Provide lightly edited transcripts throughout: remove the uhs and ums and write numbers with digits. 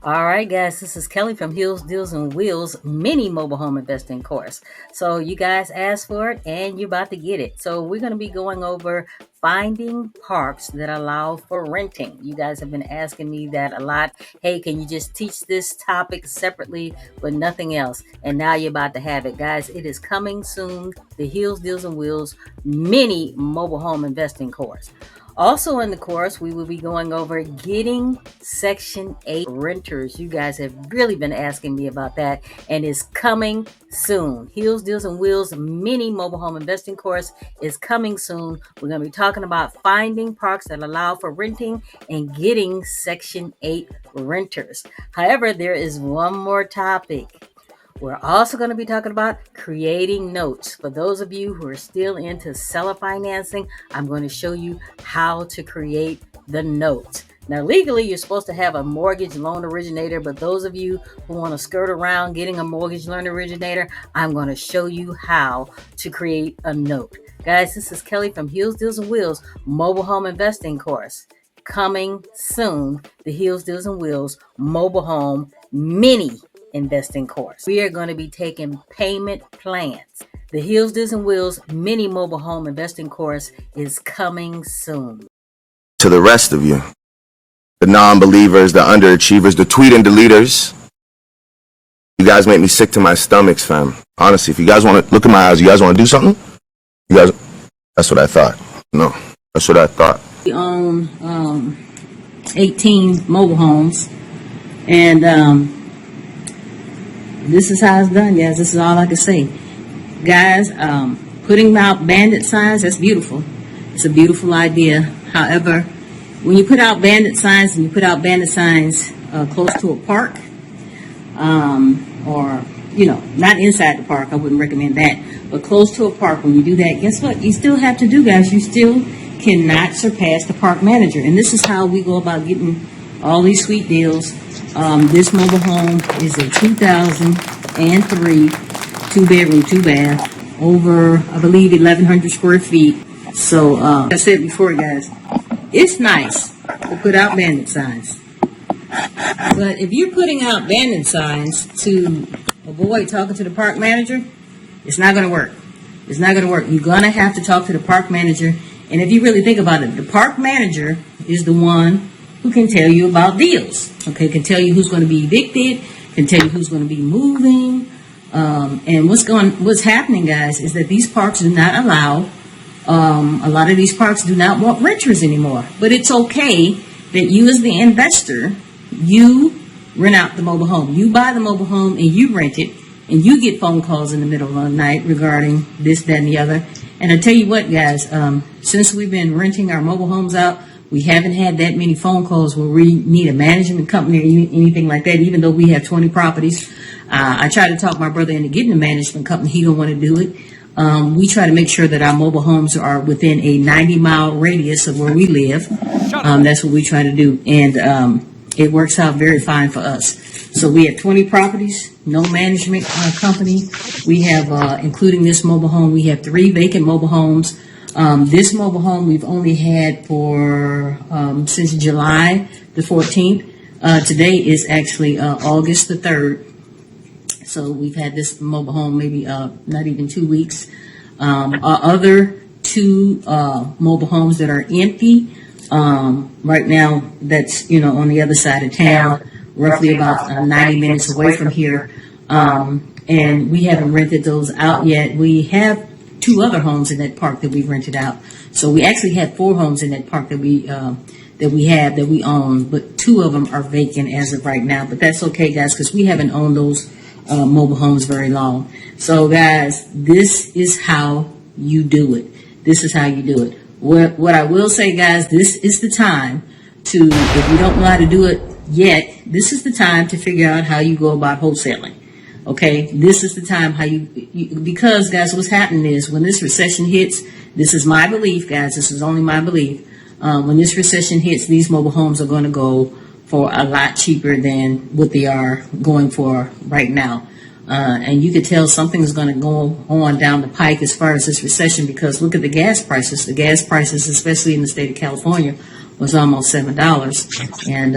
All right, guys, this is Kelly from Hills, Deals, and Wheels mini mobile home investing course. So, you guys asked for it and you're about to get it. So, we're going to be going over finding parks that allow for renting. You guys have been asking me that a lot. Hey, can you just teach this topic separately with nothing else? And now you're about to have it, guys. It is coming soon. The Hills, Deals, and Wheels mini mobile home investing course. Also in the course, we will be going over getting Section 8 renters. You guys have really been asking me about that, and it's coming soon. Hills, Deals, and Wheels mini mobile home investing course is coming soon. We're going to be talking about finding parks that allow for renting and getting Section 8 renters. However, there is one more topic. We're also going to be talking about creating notes. For those of you who are still into seller financing, I'm going to show you how to create the notes. Now, legally, you're supposed to have a mortgage loan originator, but those of you who want to skirt around getting a mortgage loan originator, I'm going to show you how to create a note. Guys, this is Kelly from Hills, Deals, and Wheels mobile home investing course. Coming soon, the Hills, Deals, and Wheels mobile home mini investing course. We are going to be taking payment plans. The Hills, Deals, and Wheels mini mobile home investing course is coming soon. To the rest of you, the non-believers, the underachievers, the tweet and deleters, you guys make me sick to my stomachs, fam. Honestly, if you guys want to look in my eyes, you guys want to do something? You guys, that's what I thought. No, that's what I thought. We own 18 mobile homes, and this is how it's done, guys. This is all I can say. Guys, putting out bandit signs, that's beautiful. It's a beautiful idea. However, when you put out bandit signs and you put out bandit signs close to a park, or, not inside the park, I wouldn't recommend that, but close to a park, when you do that, guess what? You still have to do, guys. You still cannot surpass the park manager. And this is how we go about getting all these sweet deals. This mobile home is a 2003 two-bedroom, two-bath, over, I believe, 1,100 square feet. So, like I said before, guys, it's nice to put out bandit signs. But if you're putting out bandit signs to avoid talking to the park manager, it's not going to work. It's not going to work. You're going to have to talk to the park manager. And if you really think about it, the park manager is the one who can tell you about deals, okay, can tell you who's going to be evicted, can tell you who's going to be moving, and what's happening, guys, is that these parks do not allow, a lot of these parks do not want renters anymore, but it's okay that you as the investor, you rent out the mobile home, you buy the mobile home and you rent it, and you get phone calls in the middle of the night regarding this, that, and the other. And I tell you what, guys, since we've been renting our mobile homes out, we haven't had that many phone calls where we need a management company or anything like that, even though we have 20 properties. I tried to talk my brother into getting a management company. He don't want to do it. We try to make sure that our mobile homes are within a 90-mile radius of where we live. That's what we try to do. And it works out very fine for us. So we have 20 properties, no management company. We have, including this mobile home, we have 3 vacant mobile homes. This mobile home we've only had for since July the 14th. Today is actually August the 3rd. So we've had this mobile home maybe not even 2 weeks. Our other 2 mobile homes that are empty right now, that's, on the other side of town, roughly about 90 minutes away from here. And we haven't rented those out yet. We have 2 other homes in that park that we've rented out. So we actually have 4 homes in that park that we own, but 2 of them are vacant as of right now. But that's okay, guys, because we haven't owned those mobile homes very long. So, guys, this is how you do it. This is how you do it. What I will say, guys, this is the time to, if you don't know how to do it yet, this is the time to figure out how you go about wholesaling. Okay, this is the time how because, guys, what's happening is when this recession hits, this is my belief, guys, this is only my belief. When this recession hits, these mobile homes are going to go for a lot cheaper than what they are going for right now. And you could tell something's going to go on down the pike as far as this recession, because look at the gas prices. The gas prices, especially in the state of California, was almost $7. And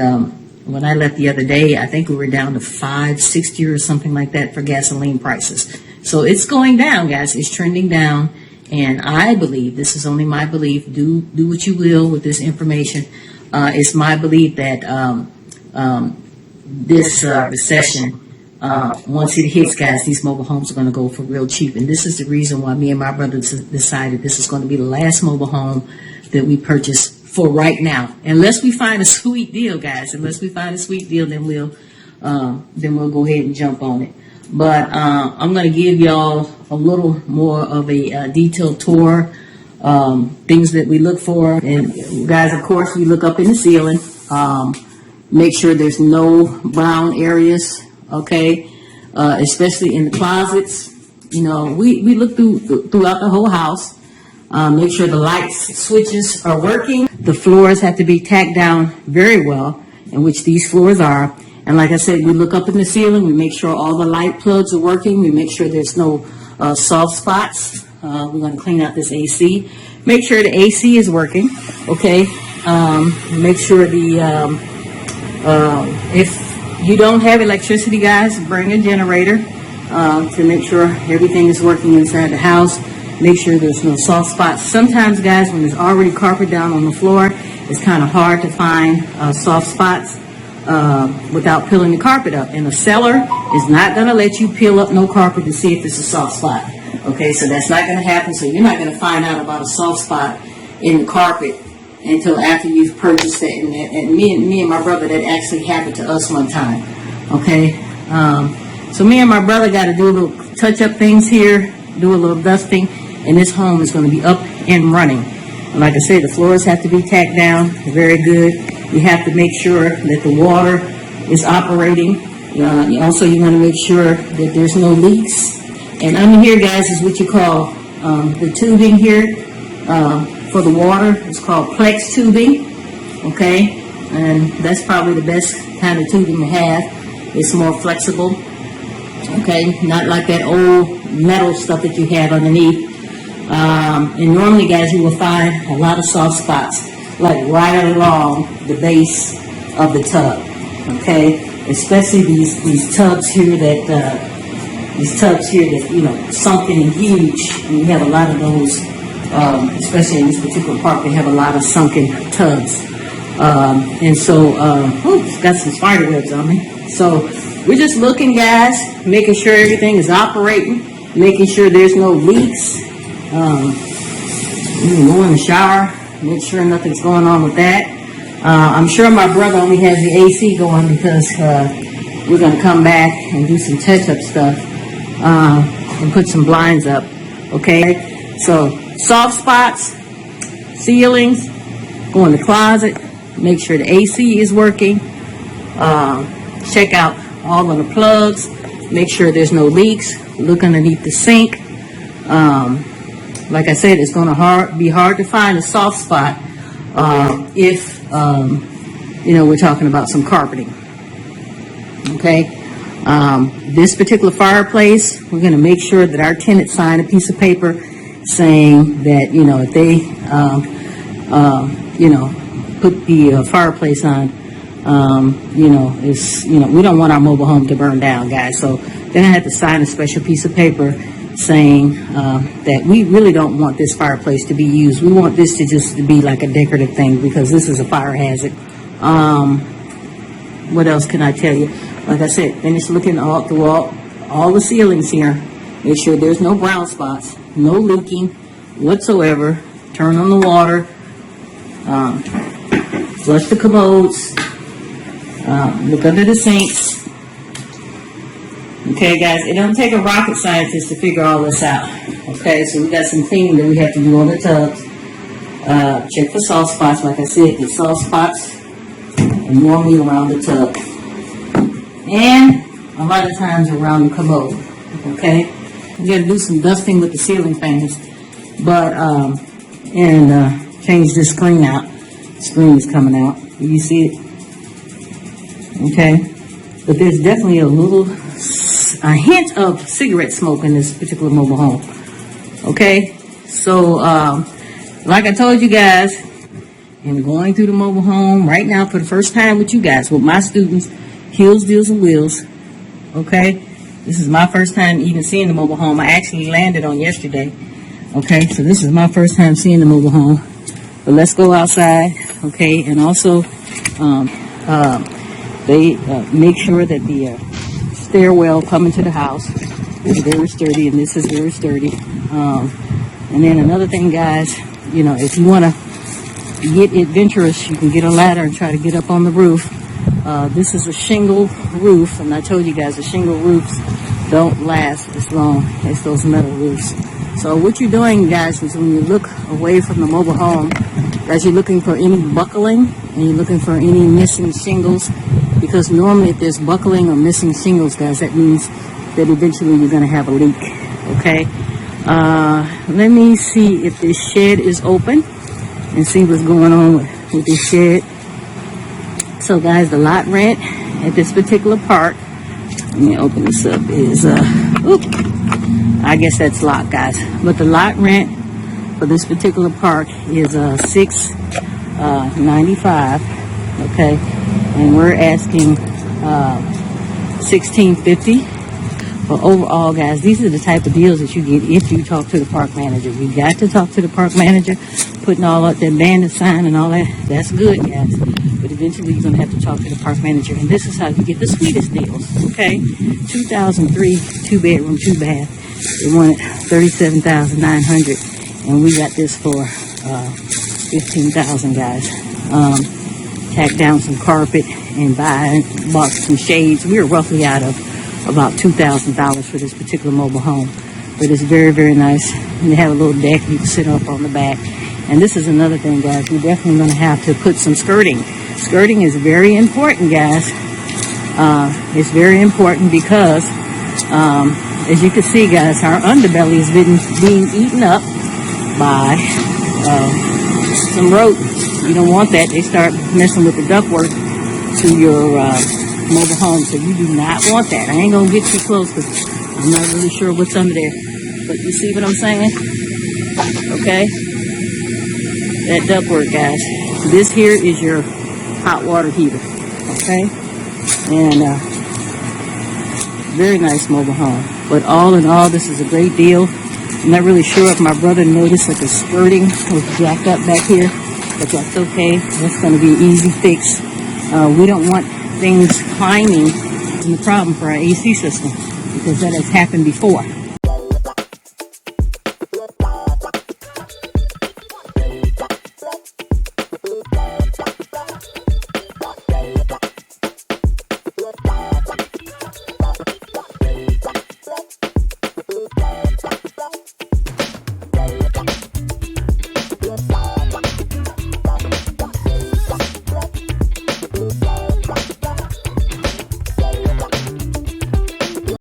when I left the other day, I think we were down to $5.60 or something like that for gasoline prices. So it's going down, guys. It's trending down. And I believe, this is only my belief, do what you will with this information. It's my belief that this recession, once it hits, guys, these mobile homes are going to go for real cheap. And this is the reason why me and my brother decided this is going to be the last mobile home that we purchase for right now. Unless we find a sweet deal, guys. Unless we find a sweet deal, then we'll go ahead and jump on it. But I'm going to give y'all a little more of a detailed tour, things that we look for. And guys, of course, we look up in the ceiling. Make sure there's no brown areas, okay? Especially in the closets. You know, we look throughout the whole house. Make sure the lights switches are working. The floors have to be tacked down very well, in which these floors are. And like I said, we look up in the ceiling. We make sure all the light plugs are working. We make sure there's no soft spots. We're going to clean out this AC. Make sure the AC is working, okay? Make sure if you don't have electricity, guys, bring a generator to make sure everything is working inside the house. Make sure there's no soft spots. Sometimes, guys, when there's already carpet down on the floor, it's kind of hard to find soft spots without peeling the carpet up. And a seller is not going to let you peel up no carpet to see if it's a soft spot. Okay, so that's not going to happen. So you're not going to find out about a soft spot in the carpet until after you've purchased it. And me and my brother, that actually happened to us one time. Okay, so me and my brother got to do a little touch-up things here, do a little dusting, and this home is going to be up and running. And like I said, the floors have to be tacked down very good. You have to make sure that the water is operating. Also, you want to make sure that there's no leaks. And under here, guys, is what you call the tubing here for the water. It's called Plex tubing, okay? And that's probably the best kind of tubing to have. It's more flexible, okay? Not like that old metal stuff that you have underneath. And normally, guys, you will find a lot of soft spots, like right along the base of the tub, okay? Especially these tubs here that you know, sunken and huge. And we have a lot of those, especially in this particular park. They have a lot of sunken tubs, and so oops, got some spider webs on me. So we're just looking, guys, making sure everything is operating, making sure there's no leaks. You can go in the shower, make sure nothing's going on with that. I'm sure my brother only has the AC going because we're going to come back and do some touch-up stuff and put some blinds up, okay? So soft spots, ceilings, go in the closet, make sure the AC is working, check out all of the plugs, make sure there's no leaks, look underneath the sink. Like I said, it's going to be hard to find a soft spot if, you know, we're talking about some carpeting. Okay? This particular fireplace, we're going to make sure that our tenant sign a piece of paper saying that, you know, if they, you know, put the fireplace on, you know, we don't want our mobile home to burn down, guys. So they're going to have to sign a special piece of paper saying that we really don't want this fireplace to be used. We want this to just be like a decorative thing because this is a fire hazard. What else can I tell you? Like I said, finish looking through all the ceilings here. Make sure there's no brown spots, no leaking whatsoever. Turn on the water. Flush the commodes. Look under the sinks. Okay, guys, it don't take a rocket scientist to figure all this out. Okay, so we got some cleaning that we have to do on the tubs. Check for soft spots. Like I said, the soft spots are normally around the tub. And a lot of times around the commode. Okay? We got to do some dusting with the ceiling fans. But, and change this screen out. The screen is coming out. Do you see it? Okay? But there's definitely a hint of cigarette smoke in this particular mobile home. Okay? So, like I told you guys, am going through the mobile home right now for the first time with you guys, with my students, Hills, Deals, and Wheels. Okay? This is my first time even seeing the mobile home. I actually landed on yesterday. Okay? So this is my first time seeing the mobile home. But let's go outside. Okay? And also, they make sure that the stairwell coming to the house is very sturdy, and this is very sturdy. And then another thing, guys, you know, if you want to get adventurous, you can get a ladder and try to get up on the roof. This is a shingle roof, and I told you guys the shingle roofs don't last as long as those metal roofs. So what you're doing, guys, is when you look away from the mobile home, as you're looking for any buckling and you're looking for any missing shingles, because normally if there's buckling or missing shingles, guys, that means that eventually you're going to have a leak. Okay? Let me see if this shed is open and see what's going on with this shed. So, guys, the lot rent at this particular park, let me open this up, is, I guess that's locked, guys. But the lot rent for this particular park is $6.95, okay? And we're asking $16.50. But overall, guys, these are the type of deals that you get if you talk to the park manager. You got to talk to the park manager, putting all up that bandit sign and all that. That's good, guys. But eventually, you're going to have to talk to the park manager. And this is how you get the sweetest deals, okay? 2003, 2-bedroom, 2-bath. They wanted $37,900, and we got this for $15,000, guys. Tack down some carpet and bought some shades. We were roughly out of about $2,000 for this particular mobile home, but it's very, very nice. And they have a little deck you can sit up on the back. And this is another thing, guys. You're definitely going to have to put some skirting. Skirting is very important, guys. It's very important because, as you can see, guys, our underbelly is being eaten up by some rodents. You don't want that. They start messing with the ductwork to your mobile home, so you do not want that. I ain't gonna get too close because I'm not really sure what's under there, but you see what I'm saying? Okay, that ductwork, guys. This here is your hot water heater. Okay, and very nice mobile home. But all in all, this is a great deal. I'm not really sure if my brother noticed that the skirting was jacked up back here, but that's okay. That's going to be an easy fix. We don't want things climbing in the problem for our AC system, because that has happened before.